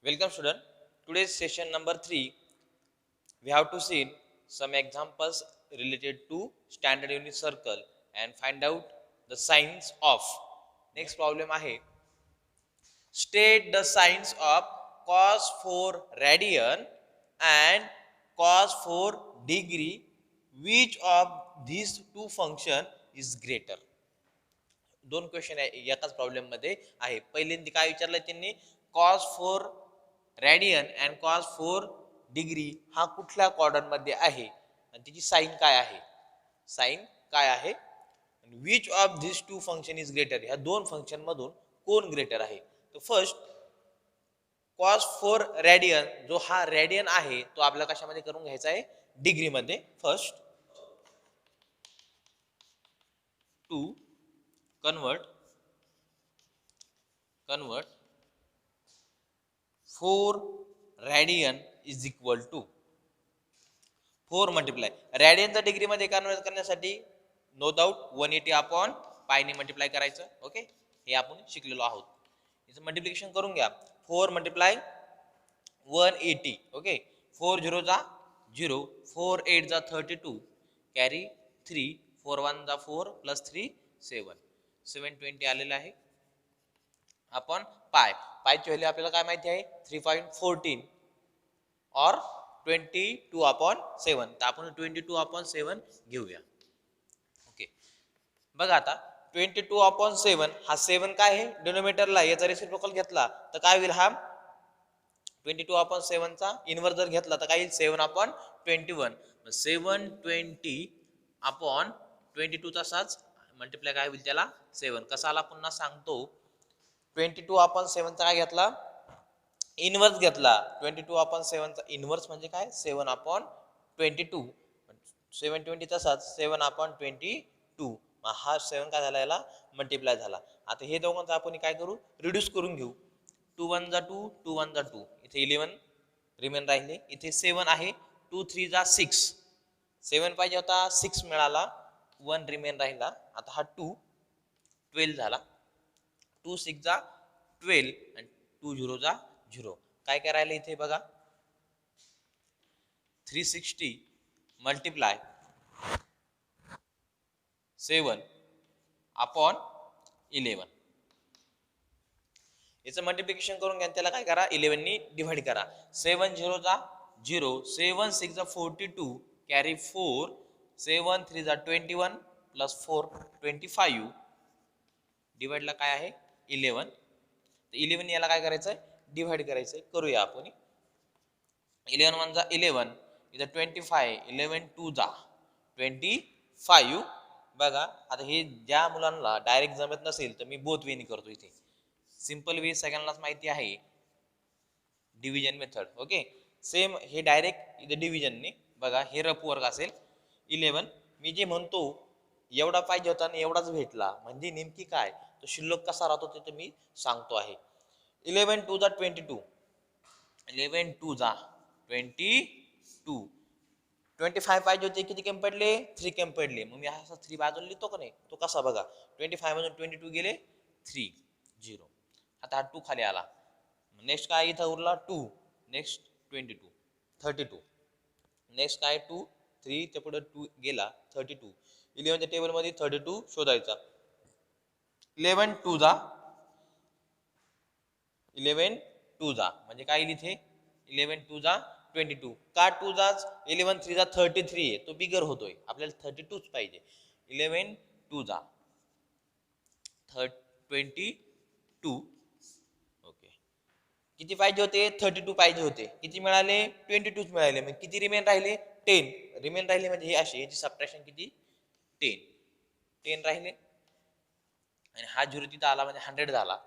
Welcome student. Today's session number 3. We have to see some examples related to standard unit circle and find out the signs of. Next problem आहे. State the signs of cos 4 radian and cos 4 degree. Which of these two function is greater? दोन question आहे एकाच problem मध्ये आहे. पहिल्यांदा काय विचारलं त्यांनी cos 4 radian and cos 4 degree हा कुठल्या क्वाड्रंट मध्ये आहे आणि त्याची साइन काय आहे. साइन काय आहे. Which of this two function is greater. ह्या दोन फंक्शन मधून कोण ग्रेटर आहे. तर फर्स्ट cos 4 रेडियन जो हा रेडियन आहे तो आपल्याला कशामध्ये करून घ्यायचा आहे डिग्री मध्ये. First to convert 4 radian is equal to 4 multiply रेडियनचा डिग्री मध्ये कन्वर्ट करण्यासाठी नो डाऊट 180 अपॉन पाय ने मल्टिप्लाय करायचं. ओके हे आपण शिकलेलो आहोत. याचं मल्टिप्लिकेशन करून घ्या. 4 मल्टिप्लाय 180. ओके 4 0 जा 0 4 8 जा 32 कॅरी 3 4 1 जा 4 प्लस 3 7 720 आलेलं आहे. आपण पायची व्हॅल्यू आपल्याला काय माहिती आहे 3.14 और 22 अपॉन 7. तर आपण 22 अपॉन 7 घेऊया. ओके बघा आता 22 अपॉन 7 हा 7 काय आहे डिनोमिनेटरला याचा रेसिप्रोकल घेतला तर काय होईल. हा 22 अपॉन 7 चा इन्व्हर्स जर घेतला तर काय येईल 7 अपॉन 21. 720 अपॉन 22 तसाच मल्टिप्लाय काय होईल त्याला 7. कसा आला पुन्हा सांगतो. 22 अपॉन 7 चा काय घेतला इन्व्हर्स घेतला. 22 अपॉन 7 चा इन्व्हर्स म्हणजे काय 7 अपॉन 22. 720 तसाच 7 अपॉन 22. हा 7 काय झाला याला मल्टिप्लाय झाला. आता हे दोघांचा आपण काय करू रिड्यूस करून घेऊ. 2 1 जा 2 2 1 जा 2 इथे 11 रिमेन राहिले. इथे 7 आहे 2 3 जा 6 7 पाहिजे होता 6 मिळाला 1 रिमेन राहिला. आता हा 2 12 झाला. 2 6 जा 12 आणि 2 0 जा 0. काय काय राहिलं इथे बघा 360 मल्टिप्लाय 7 अपॉन 11. याचं मल्टिप्लिकेशन करून घ्या. त्याला काय करा 11 नी डिवाइड करा. 7 0 जा 0 7 6 जा 42 कॅरी 4 7 3 जा 21 प्लस 4 25 डिवाइड ला काय आहे 11. तर 11 याला काय करायचं डिवाइड करायचं. करूया आपण. 11 1 जा 11 इथं 25 11 2 जा 25. बघा आता हे ज्या मुलांना डायरेक्ट जमत नसेल तर मी बोथ वेनी करतो. इथे सिंपल वे सगळ्यांनाच माहिती आहे डिव्हिजन मेथड. ओके सेम हे डायरेक्ट इथे डिव्हिजनने बघा हे रफ वर्क असेल. 11 मी जे म्हणतो एवढा पाहिजे होता आणि एवढाच भेटला म्हणजे नेमकी काय तो शिल्लक कसा राहतो ते तर मी सांगतो आहे. 11 2 जा 22 11 2 जा 22 25 पाहिजे होते किती कमी पडले 3 कमी पडले. मग मी असा 3 बाजूला लिहितो का नाही तो कसा बघा 25 मधून 22 गेले 3 0. आता हा 2 खाली आला. नेक्स्ट काय इथं उरला 2 नेक्स्ट 22 32 नेक्स्ट काय 2 3 ते पुढे 2 गेला 32. 11 च्या टेबल मध्ये 32 शोधायचा. 11 2 जा 11 2 जा म्हणजे काय येईल इथे 11 2 जा 22. का 2 जा 11 3 जा 33 आहे तो बिगर होतोय आपल्याला 32च पाहिजे. 11 2 जा 22. ओके किती पाहिजे होते 32 पाहिजे होते. किती मिळाले 22 मिळाले. मग किती रिमेन राहिले 10 रिमेन राहिले म्हणजे हे असे याची सबट्रॅक्शन किती 10 राहिले. आणि हा झिरो तिथं आला म्हणजे 100 झाला.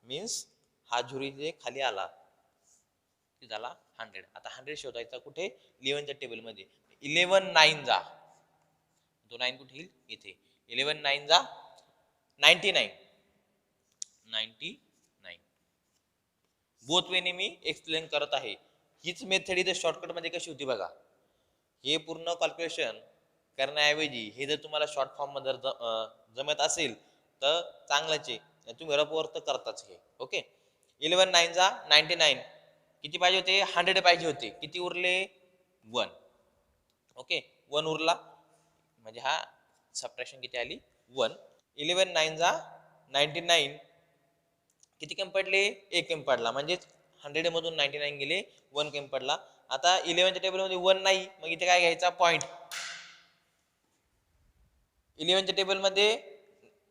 मीन्स हा झिरो इथे खाली आला किती झाला 100. आता 100 शोधायचा कुठे 11 च्या टेबल मध्ये. 11 9 जा तो 9 कुठे येईल इथे 11 9 जा 99 बोथ वेने मी एक्सप्लेन करत आहे. हीच मेथड इथे शॉर्टकट मध्ये कशी होती बघा. हे पूर्ण कॅल्क्युलेशन करण्याऐवजी हे जर तुम्हाला शॉर्ट फॉर्म मध्ये जमत असेल तर चांगलंच आहे. तुम्ही रफ वर्क तर करताच हे. ओके 11 9 जा 99 किती पाहिजे होते 100 पाहिजे होते, किती उरले 1. ओके 1 उरला म्हणजे हा सबट्रॅक्शन किती आली 1. 11 9 जा 99, किती कमी पडले 1 कमी पडला, म्हणजे 100 मधून 99 गेले 1 कमी पडला. आता 11च्या टेबल मध्ये 1 नाही, मग इथे काय घ्यायचा पॉइंट. 11च्या टेबल मध्ये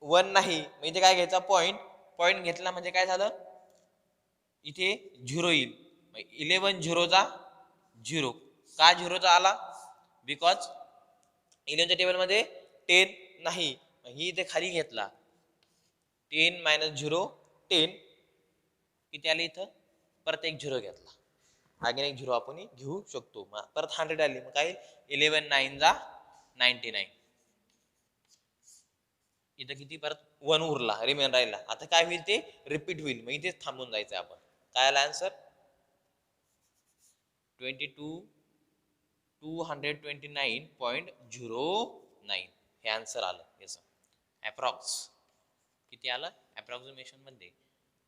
1 नाही, मग इथे काय घ्यायचा पॉइंट. पॉइंट घेतला म्हणजे काय झालं इथे 0 येईल. 11 झिरोचा 0. का झिरोचा आला, बिकॉज 11च्या टेबल मध्ये 10 नाही, ही इथे खाली घेतला 10 मायनस 0 10, किती आले इथं परत एक 0 घेतला, अगेन एक 0 आपण घेऊ शकतो. परत 100 आली, मग काय 11 9 जा 99, इथं किती परत 1 उरला रिमेन राहिला. आता काय होईल ते रिपीट होईल, मग इथेच थांबून जायचं आपण. काय आला आन्सर 229.09, हे आन्सर आलं याचं. अप्रॉक्स किती आलं अप्रॉक्सिमेशन मध्ये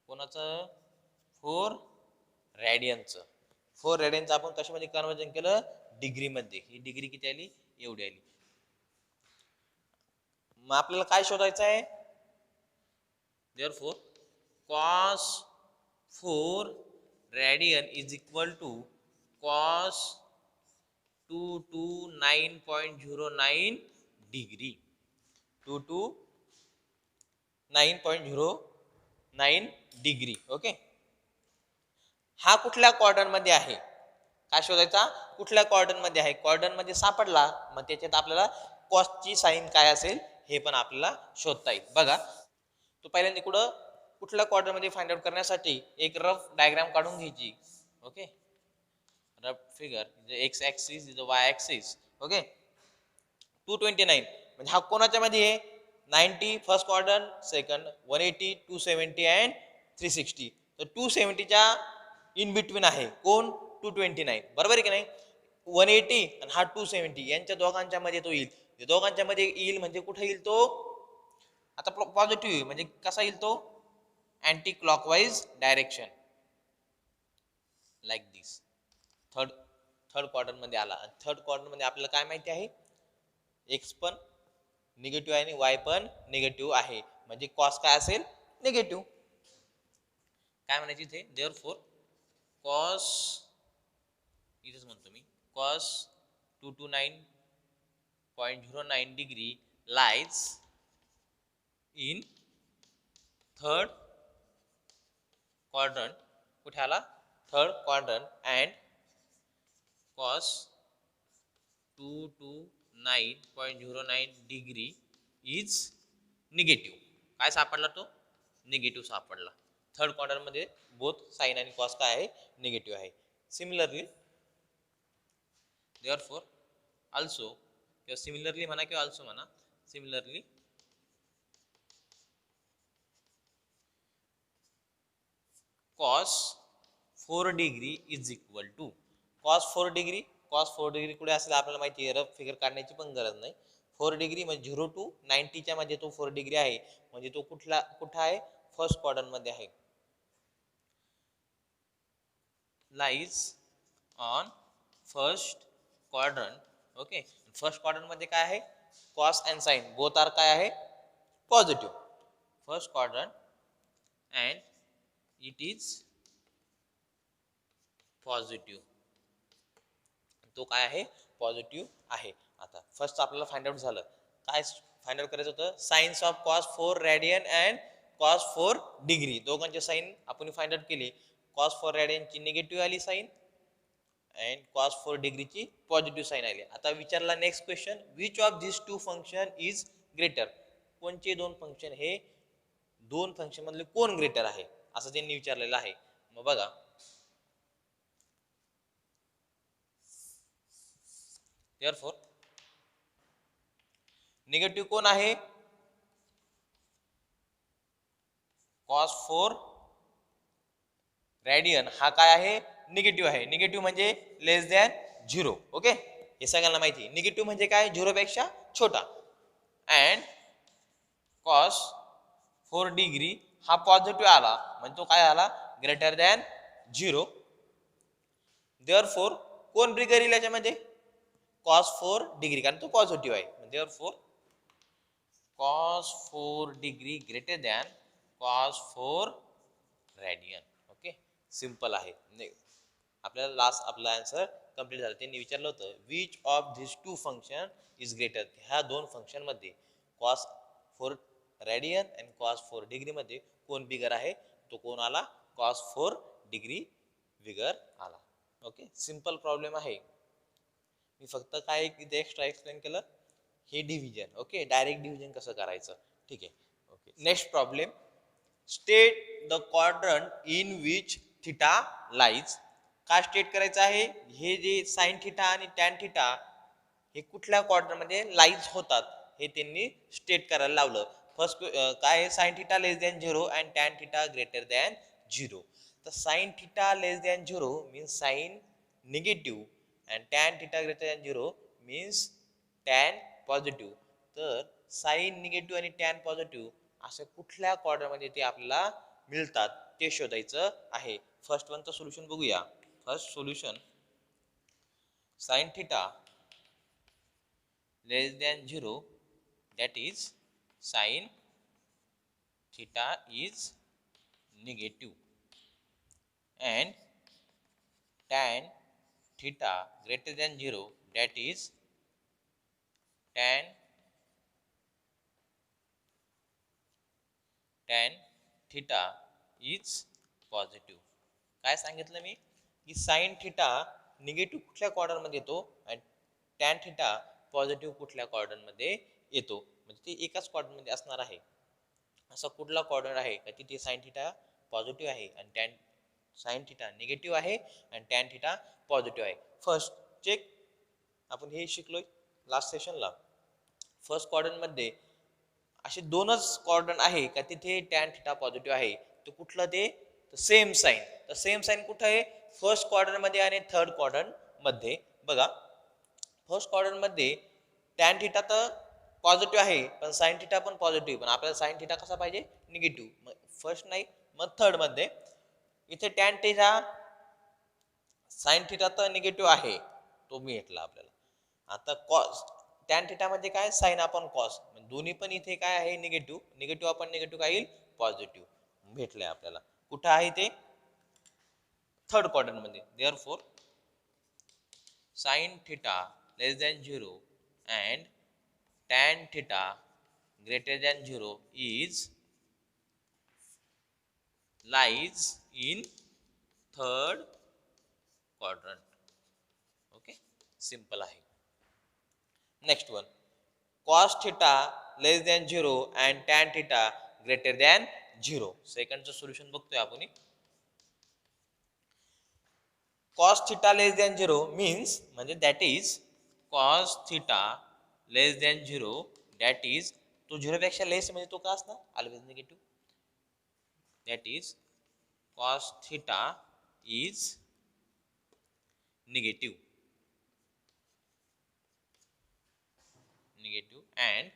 कोणाचं 4 रेडियनचं. 4 रेडियनचं आपण कशामध्ये कन्वर्जन केलं डिग्री मध्ये, ही डिग्री किती आली एवढी आली. मग आपल्याला काय शोधायचं आहे, therefore cos 4 radian is equal to cos 229.09 degree. 229.09 degree. Okay, हा कुठल्या क्वाड्रंट मध्ये आहे, काय शोधायचा कुठल्या क्वाड्रंट मध्ये आहे. क्वाड्रंट मध्ये सापडला मग त्याच्यात आपल्याला कॉसची साइन काय असेल हे पण आपल्याला शोधता येईल. बघा तो पहिल्यांदा कुठल्या क्वाड्रंट मध्ये फाइंड आउट करण्यासाठी एक रफ डायग्राम काढून घ्यायची. Okay, rough figure x axis is why axis. Okay 229 म्हणजे हा कोणाच्या मध्ये आहे 90 फर्स्ट क्वाड्रंट, सेकंड 180 270 अँड 360. तर 270च्या इन बिटवीन आहे कोण 229, बरोबर आहे की नाही. 180 आणि हा 270 यांच्या दोघांच्या मध्ये तो येईल. दोघांच्या मध्ये येईल म्हणजे कुठे येईल तो, आता पॉझिटिव्ह म्हणजे कसा येईल तो अँटी क्लॉकवाईज डायरेक्शन, लाईक दिस. थर्ड क्वाड्रंट मध्ये आला. थर्ड क्वाड्रंट मध्ये आपल्याला काय माहिती आहे एक्स पण निगेटिव्ह आहे आणि वाय पण निगेटिव्ह आहे, म्हणजे कॉस काय असेल निगेटिव्ह. काय म्हणायचे इथे देअरफॉर कॉस, इथेच म्हणतो मी cos 229.09 degree lies in third quadrant. कुठे आला third quadrant and cos 229.09 degree is negative. काय सापडला तो निगेटिव्ह सापडला. थर्ड क्वाड्रंट मध्ये बोथ साइन आणि कॉस काय आहे निगेटिव्ह आहे. सिमिलरली देअरफॉर ऑल्सो, किंवा सिमिलरली म्हणा किंवा ऑल्सो म्हणा, similarly cos 4 degree is equal to cos 4 degree. cos 4 degree कुठे असेल आपल्याला माहिती आहे, रफ फिगर काढण्याची पण गरज नाही. 4 डिग्री म्हणजे 0 to 90 च्या मध्ये तो 4 डिग्री आहे, म्हणजे तो कुठे आहे फर्स्ट क्वाड्रंट मध्ये आहे. Lies on first quadrant. Okay first quadrant मध्ये काय आहे cos and sine both are काय आहे positive. First quadrant and it is positive, तो काय आहे पॉझिटिव्ह आहे. आता फर्स्ट आपल्याला फाइंड आउट झालं, काय फाइंड आउट करायचं होतं signs of cos 4 radian and cos 4 degree. दोघांचे साइन आपण फाइंड आउट केली. cos 4 रेडियनची निगेटिव्ह आली साइन अँड cos 4 डिग्रीची पॉझिटिव्ह साइन आली. आता विचारला next question, which of this two function is greater. कोणचे दोन फंक्शन हे दोन फंक्शन मधले कोण ग्रेटर आहे असं त्यांनी विचारलेलं आहे. मग बघा therefore निगेटिव्ह कोण आहे cos 4 रेडियन हा काय आहे निगेटिव्ह आहे. निगेटिव्ह म्हणजे लेस दॅन 0. ओके हे सगळ्यांना माहिती. निगेटिव्ह म्हणजे काय 0 पेक्षा छोटा. अँड cos 4 डिग्री हा पॉझिटिव्ह आला म्हणजे तो काय आला ग्रेटर दॅन 0. देअरफॉर कोण बिगर येईल याच्यामध्ये, cos 4 डिग्री, कारण तो पॉझिटिव्ह आहे. Therefore cos 4 degree greater than cos 4 radian. Okay, simple आहे. आपल्याला लास्ट आपला आन्सर कंप्लीट झाला. त्यांनी विचारलं होतं which of this two function is greater. ह्या दोन फंक्शन मध्ये cos 4 रेडियन आणि cos 4 डिग्री मध्ये कोण बिगर आहे, तो कोण आला, cos 4 डिग्री बिगर आला. ओके, सिंपल प्रॉब्लेम आहे. मी फक्त काय इथे एक्स्ट्रा एक्सप्लेन केलं, हे डिव्हिजन. ओके, डायरेक्ट डिव्हिजन कसं करायचं, ठीक आहे. Okay, next problem, state the quadrant in which theta lies. काय स्टेट करायचं आहे, हे जे साइन थिटा आणि टॅन थिटा हे कुठल्या क्वाड्रंट मध्ये लाईज होतात हे त्यांनी स्टेट करायला लावलं. फर्स्ट काय आहे, sine theta less than 0 and tan theta greater than 0. तर sine theta less than 0 means sine negative and tan theta greater than 0 means tan positive. तर साइन निगेटिव्ह आणि टॅन पॉझिटिव्ह असे कुठल्या क्वाड्रंटमध्ये ते आपल्याला मिळतात ते शोधायचं आहे. फर्स्ट वनचं सोल्युशन बघूया. First solution, sine theta less than 0 that is sin theta is negative and tan theta greater than 0 that is tan theta is positive. काय सांगितलं मी की साइन थिटा निगेटिव्ह कुठल्या क्वाड्रंट मध्ये येतो आणि टॅन थिटा पॉझिटिव्ह कुठल्या quadrant मध्ये येतो, म्हणजे ते एकाच क्वाड्रंट मध्ये असणार आहे. असा कुठला क्वाड्रंट आहे का तिथे साइन थिटा पॉझिटिव्ह आहे आणि टॅन साइन थिटा निगेटिव्ह आहे आणि टॅन थिटा पॉझिटिव्ह आहे. फर्स्ट चेक, आपण हे शिकलोय लास्ट सेशनला. फर्स्ट क्वाड्रंट मध्ये असे दोनच क्वाड्रंट आहे का तिथे टॅन थिटा पॉझिटिव्ह आहे. तो कुठलं ते, सेम साइन. तर सेम साइन कुठं आहे, फर्स्ट क्वाड्रंट मध्ये आणि थर्ड क्वाड्रंट मध्ये. बघा, फर्स्ट क्वाड्रंट मध्ये टॅन थिटा तर पॉझिटिव्ह आहे पण साइन थिटा पण पॉझिटिव्ह, पण आपल्याला साइन थिटा कसा पाहिजे, निगेटिव्ह. फर्स्ट नाही, मग थर्ड मध्ये इथे टॅन थिटा साइन थिटा तर निगेटिव्ह आहे, तो भेटला आपल्याला. आता कॉस टॅन थिटा मध्ये काय, साइन अपॉन कॉस, दोन्ही पण इथे काय आहे, निगेटिव्ह. निगेटिव्ह अपॉन निगेटिव्ह काय येईल, पॉझिटिव्ह भेटलंय आपल्याला. कुठं आहे ते, थर्ड क्वाड्रंट मध्ये. Therefore sine theta less than 0 and tan theta greater than 0 is lies in third quadrant. Okay, simple आहे. Next one, cos theta less than 0 and tan theta greater than 0. सेकंडचं solution बघतोय आपण. cos theta less than 0 means म्हणजे that is cos theta less than 0 that is तो 0 पेक्षा लेस म्हणजे तो का असणार, always negative. that is cos theta is negative and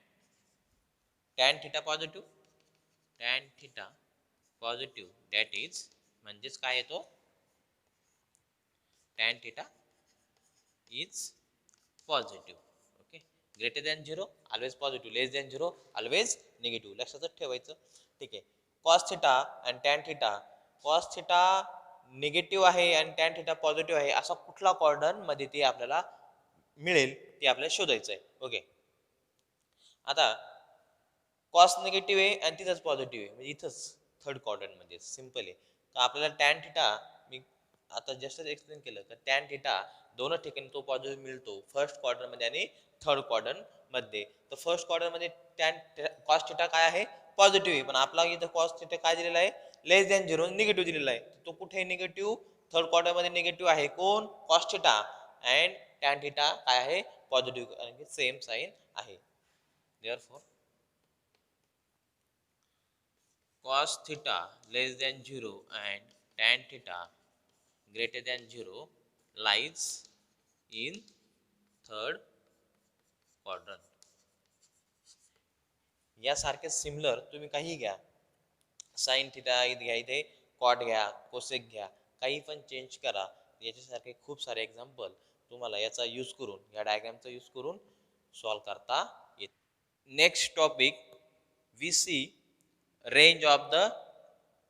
tan theta positive. tan theta positive that is म्हणजेच काय येतो, tan theta is positive. Okay, greater than 0 always positive, less than 0 always negative. लक्षात ठेवायचं, ठीक आहे. cos theta आणि tan theta, cos theta negative आहे आणि tan theta पॉझिटिव्ह आहे, असा कुठला क्वाड्रंट मध्ये ते आपल्याला मिळेल ते आपल्याला शोधायचं आहे. ओके, आता कॉस निगेटिव्ह आहे आणि तिथंच पॉझिटिव्ह आहे, म्हणजे इथंच थर्ड क्वाड्रंट मध्ये. सिंपल आहे का, आपल्याला टॅन थिटा मी आता जस्ट एक्सप्लेन केलं का टॅन थिटा दोन ठिकाणी तो पॉझिटिव्ह मिळतो, फर्स्ट क्वाड्रंट मध्ये आणि थर्ड क्वाड्रंट मध्ये. तर फर्स्ट क्वाड्रंट मध्ये टॅन कॉस थिटा काय आहे, पॉझिटिव्ह आहे, पण आपला इथं कॉस थिटा काय दिलेला आहे, लेस दॅन 0 निगेटिव्ह दिलेला आहे. तो कुठे निगेटिव्ह, थर्ड क्वाड्रंट मध्ये निगेटिव्ह आहे. कोण, cos theta, and tan theta काय आहे, पॉझिटिव्ह, कारण की सेम साइन आहे. Therefore cos theta less than 0 and tan theta greater than 0 lies in third quadrant. यासारखे सिमिलर तुम्ही काही घ्या, साइन थिटा घ्या, इथे कॉट घ्या, कोसेक घ्या, काही पण चेंज करा, याच्यासारखे खूप सारे एक्झाम्पल तुम्हाला याचा यूज करून, या डायग्रामचा यूज करून सॉल्व करता येते. Next topic we see range of the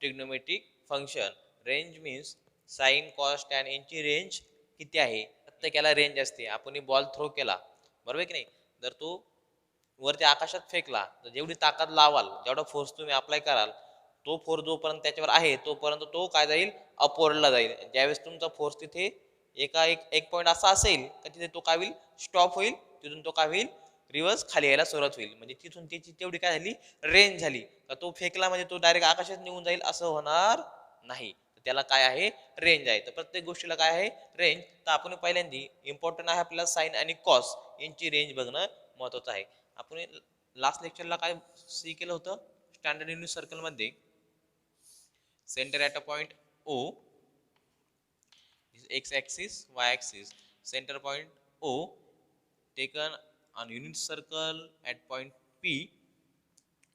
trigonometric function. Range means sine cos tan यांची रेंज किती आहे. प्रत्येकाला रेंज असते. आपण बॉल थ्रो केला बरोबर की नाही, जर तो वरती आकाशात फेकला तर जेवढी ताकद लावाल, जेवढा फोर्स तुम्ही अप्लाय कराल, तो फोर्स जोपर्यंत त्याच्यावर आहे तोपर्यंत तो काय जाईल, अपवर्डला जाईल. ज्यावेळेस तुमचा फोर्स तिथे एक पॉईंट असा असेल का तिथे तो काय होईल, स्टॉप होईल. तिथून तो काय होईल, रिव्हर्स खाली यायला सुरुवात होईल. म्हणजे तिथून त्याची तेवढी काय झाली, रेंज झाली. का तो फेकला म्हणजे तो डायरेक्ट आकाशात निघून जाईल असं होणार नाही. त्याला काय आहे, रेंज आहे. तर प्रत्येक गोष्टीला काय आहे, रेंज. तर आपण पहिल्यांदा इम्पॉर्टंट आहे आपल्याला साइन आणि कॉस यांची रेंज बघणं महत्वाचं आहे. आपण लास्ट लेक्चरला काय सी केलं होतं, स्टँडर्ड युनिट सर्कल मध्ये centre at a point O, x axis, y axis, center point O taken on unit circle at point P.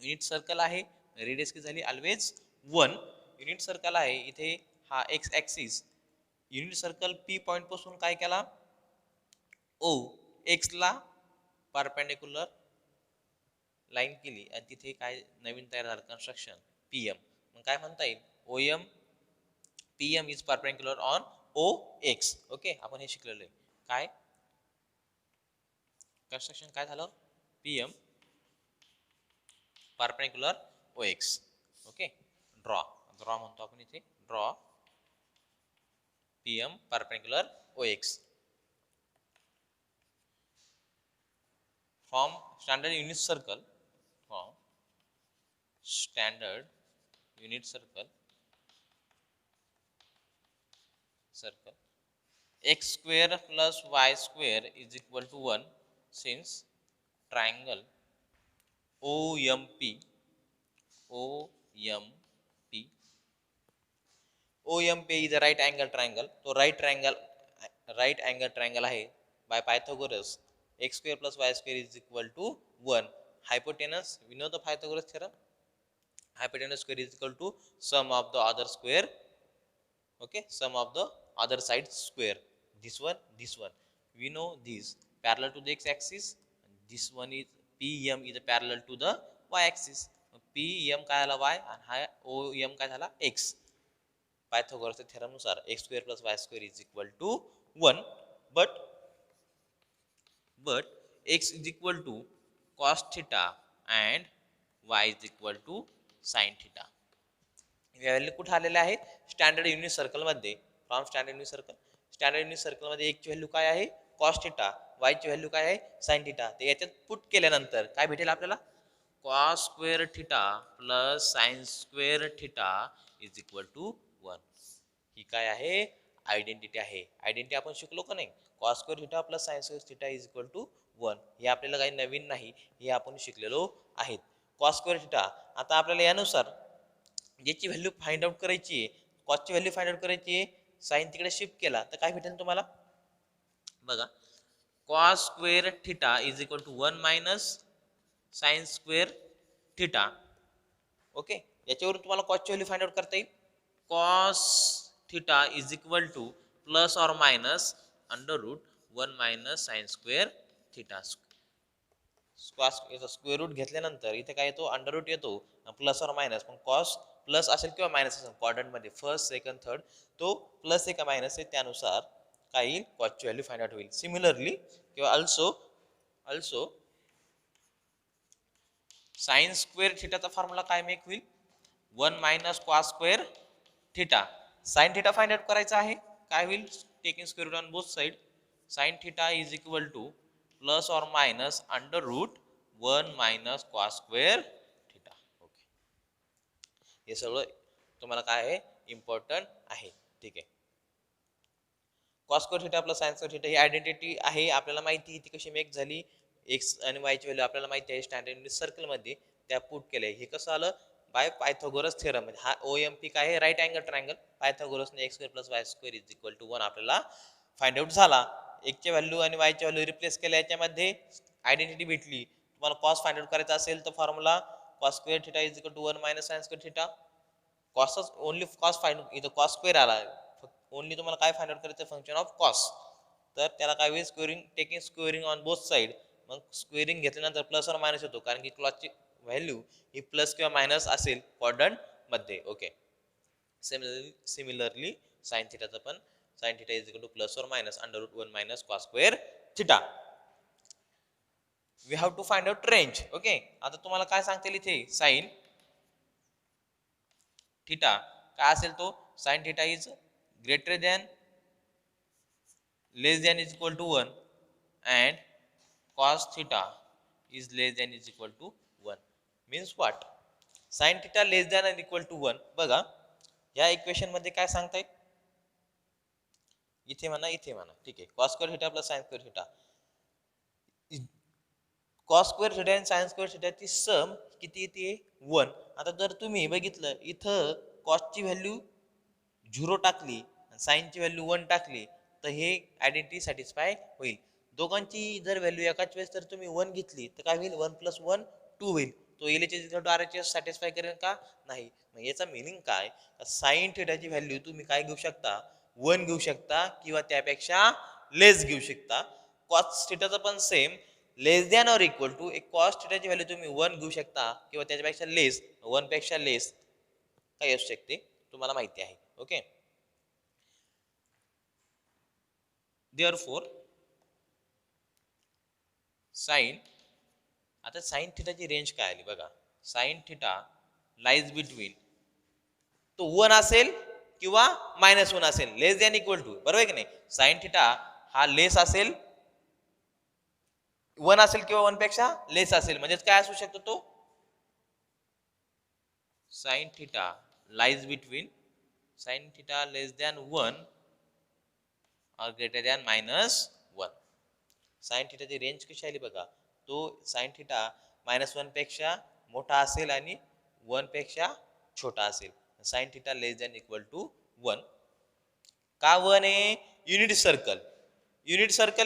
Unit circle आहे, रेडियस किती झाली, ऑलवेज 1. युनिट सर्कल आहे, इथे हा x axis unit circle P point पासून काय केला, O x ला परपेंडिक्युलर लाईन केली आणि तिथे काय नवीन तयार झालं कन्स्ट्रक्शन PM. मग काय म्हणता येईल, OM PM is perpendicular on OX. Okay, आपण हे शिकलेलो आहे. काय कन्स्ट्रक्शन काय झालं, PM perpendicular OX. Okay, draw म्हणतो आपण इथे, draw PM perpendicular OX from standard unit circle, from standard unit circle x square plus y square is equal to 1, since triangle OMP is a right angle triangle. तो right angle triangle आहे by Pythagoras. X square plus y square is equal to 1. Hypotenuse, we know the Pythagoras theorem. Hypotenuse square is equal to sum of the other square. Okay, sum of the other side square. This one, we know this parallel to the x axis. This one is PM is parallel to the y axis. PM काय झाला y आणि हा OM काय झाला x. पायथागोरसच्या theorem नुसार x square plus y square is equal to 1, but x is equal to cos theta and y is equal to sin theta. Value कुठे आलेले आहेत, स्टँडर्ड युनिट सर्कल मध्ये. फ्रॉम स्टँडर्ड युनिट सर्कल मध्ये x ची value काय आहे, cos theta, y ची value काय आहे, sin थीटा. ते याच्यात पुट केल्यानंतर काय भेटेल आपल्याला, cos square theta plus sin square theta is equal to 1. ही काय आहे, आयडेंटिटी आहे. आयडेंटिटी आपण शिकलो का नाही, cos square theta plus sin square theta is equal to 1. हे आपल्याला काही नवीन नाही, हे आपण शिकलेलो आहेत. cos स्क्वेअर थीटा, आता आपल्याला यानुसार ज्याची व्हॅल्यू फाइंड आउट करायची आहे, कॉसची व्हॅल्यू फाइंड आउट करायची आहे, साइन तिकडे शिफ्ट केला तर काय भेटेल तुम्हाला बघा, cos square theta is equal to 1 minus sin square theta. Okay, याच्यावरून तुम्हाला कॉसची व्हॅल्यू फाइंड आउट करता येईल. cos theta is equal to plus or minus under root 1 minus sin square theta. Square root घेतल्यानंतर इथे काय येतो, अंडर रूट येतो, प्लस और मायनस. पण कॉस प्लस असेल किंवा मायनस असेल क्वाड्रंट मध्ये फर्स्ट सेकंड थर्ड, तो प्लस आहे का मायनस आहे त्यानुसार काय येईल, कॉसची व्हॅल्यू फाइंड आउट होईल. सिमिलरली किंवा अल्सो साइन स्क्वेअर थीटाचा फॉर्म्युला काय मेक होईल, 1 minus cos square theta. Sine theta find out करायचा आहे, काय होईल, taking square root on both side, sine theta is equal to plus और minus under root 1 minus cos square theta. Okay, हे सगळं तुम्हाला काय आहे, इम्पॉर्टंट आहे. ठीक आहे, cos square theta plus sine square theta ही आयडेंटिटी आहे, आपल्याला माहिती ती कशी मेक झाली. एक्स आणि वाय ची व्हॅल्यू आपल्याला माहिती आहे स्टँडर्ड युनिट सर्कल मध्ये त्या पुट केलंय. हे कसं आलं, बाय पायथागोरस थेरम. हा OMP काय आहे, राईट अँगल ट्रायंगल. पायथागोरसने x square plus y square is equal to 1 आपल्याला फाइंड आउट झाला. x ची व्हॅल्यू आणि y ची व्हॅल्यू रिप्लेस केल्या, याच्यामध्ये आयडेंटिटी भेटली. तुम्हाला कॉस फाइंड आउट करायचा असेल तर formula cos square theta is equal to 1 minus sine square theta. कॉसच ओनली कॉस फाइंड, इथं कॉस स्क्वेअर आला, ओनली तुम्हाला काय फाइंड आउट करायचं फंक्शन ऑफ कॉस. तर त्याला काय होईल squaring taking squaring on both side. मग स्क्वेअरिंग घेतल्यानंतर प्लस और मायनस होतो कारण की कॉसची व्हॅल्यू ही प्लस किंवा मायनस असेल क्वाड्रंट मध्ये. ओके. सिमिलरली साइन थिटाचं पण sine theta is equal to plus और minus under root 1 minus cos square theta. We have to find out range. Okay. आता तुम्हाला काय सांगता येईल इथे साइन थिटा काय असेल तो sine theta is greater than less than is equal to 1 and cos theta is less than is equal to 1 means what sin theta less than or equal to 1. बघा या इक्वेशन मध्ये काय सांगताय इथे म्हणा ठीक आहे cos square theta plus sin square theta cos square theta आणि sin square theta ची सम किती येते 1. आता जर तुम्ही बघितलं इथं cos ची व्हॅल्यू 0 टाकली आणि sin ची व्हॅल्यू 1 टाकली तर हे आयडेंटिटी सॅटिस्फाय होईल. दोघांची जर व्हॅल्यू एकाच वेळेस तर तुम्ही 1 घेतली तर काय होईल 1 + 1 2 होईल. तो LHS RHS सॅटिस्फाय करेल का नाही. मग याचा मिनिंग काय साइन थिटाची व्हॅल्यू तुम्ही काय घेऊ शकता 1 घेऊ शकता किंवा त्यापेक्षा लेस घेऊ शकता. कॉस थिटाचं पण same less than or equal to एक कॉस थिटाची व्हॅल्यू तुम्ही 1 घेऊ शकता किंवा त्याच्यापेक्षा लेस 1 पेक्षा लेस काय असू शकते तुम्हाला माहिती आहे. ओके. Therefore साइन आता साइन थिटाची रेंज काय आली बघा साइन थिटा लाईज बिटवीन तो 1 असेल किंवा -1 असेल लेस दॅन इक्वल टू बरोबर आहे की नाही. साइन थिटा हा लेस असेल 1 असेल किंवा 1 पेक्षा लेस असेल म्हणजे काय असू शकतो तो sine theta lies between sine theta less than 1 और ग्रेटर दॅन -1. साइन थिटाची रेंज कशी आली बघा तो साइन थिटा -1 पेक्षा मोठा असेल आणि 1 पेक्षा छोटा असेल. Sine theta less than equal to 1 का 1 आहे युनिट सर्कल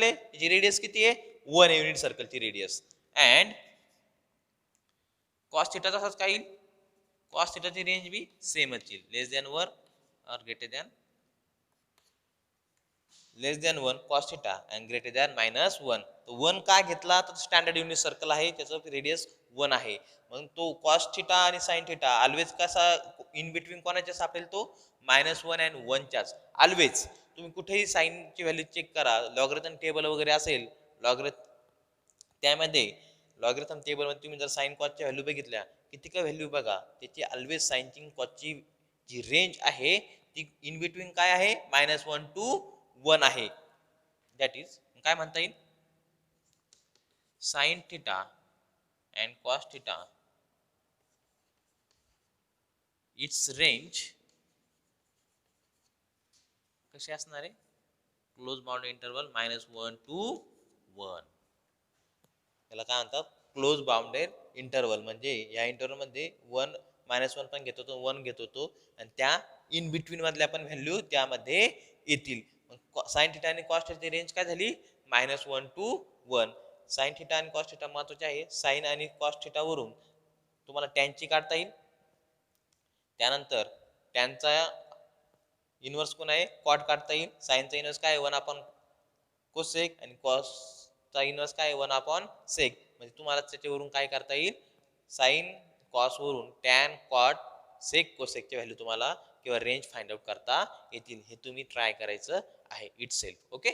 आहे त्याची रेडियस किती आहे 1 आहे युनिट सर्कलची रेडियस. अँड कॉस थिटा तसाच काय येईल कॉस थिटाची रेंज बी सेमच येईल लेस दॅन 1 और greater than less than 1 cos theta and greater than -1. तो 1 का घेतला तर स्टँडर्ड युनिट सर्कल आहे त्याचं रेडियस 1 आहे. मग तो cos थिटा आणि sin थिटा ऑलवेज कसा इन बिटवीन कोणाच्या सापडेल तो -1 अँड 1 च्याच ऑलवेज. तुम्ही कुठेही साइन ची व्हॅल्यू चेक करा लॉगरिथम टेबल वगैरे असेल त्यामध्ये लॉगरिथम टेबल मध्ये तुम्ही जर साइन cos च्या व्हॅल्यू बघितल्या किती का व्हॅल्यू बघा त्याची ऑलवेज साइन ची cos ची जी रेंज आहे ती इन बिटवीन काय आहे -1 टू 1 आहे. दॅट इज काय म्हणता येईल sine theta and cos theta it's range कशी असणार आहे क्लोज बाउंड इंटरवल -1 टू 1. याला काय म्हणतात क्लोज बाउंडेड इंटरवल म्हणजे या इंटरवल मध्ये 1 -1 पण घेतो तो 1 घेतो तो आणि त्या इन बिटवीन मधल्या पण व्हॅल्यू त्यामध्ये येतील. साइन थिटा आणि कॉस थिटाची रेंज काय झाली -1 टू 1. साइन थिटा आणि कॉस थिटा महत्वाचे आहे. साइन आणि कॉस थिटा वरून तुम्हाला टॅनची काढता येईल. त्यानंतर टॅनचा इनवर्स कोण आहे कॉट काढता येईल. साइनचा इनवर्स काय 1 कोसेक आणि कॉसचा इनवर्स काय 1 सेक. म्हणजे तुम्हाला त्याच्यावरून काय करता येईल साइन कॉस वरून टॅन कॉट सेक कोसेकची व्हॅल्यू तुम्हाला किंवा रेंज फाइंड आउट करता येतील. हे तुम्ही ट्राय करायचं आहे इट सेल्फ. ओके.